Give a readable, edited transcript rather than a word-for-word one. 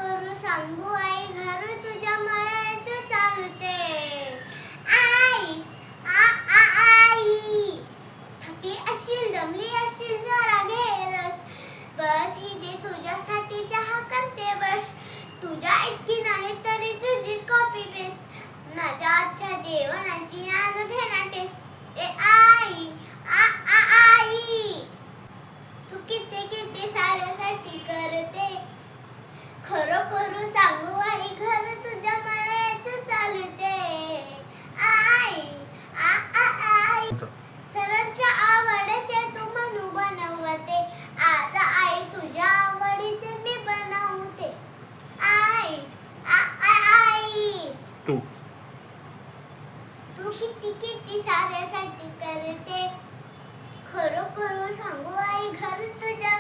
करू सांगू आई घर तुझ्या मळ्याचं चालते. आई आई थकली असशील दमली असशील जरा घे रस. बस ही दे तुझ्यासाठी चहा करते बस. तुझ्या इतकी नाही तरी तुझीच कॉपी पेस्ट. माझ्या आजच्या जेवणाची आज घेणार टेस्ट. ए आई आई तू किती किती साऱ्यासाठी करते. खरं करू सांगू आई घर तुझ्या मळ्याचं चालते. आई आई सर्वांच्या आवडीचे तू म्हणू बनवते. आज आई तुझ्या आवडीचे मी बनवते. आई आई तू किती किती साऱ्यासाठी करते. खरं करू सांगू आई घर तुझ्या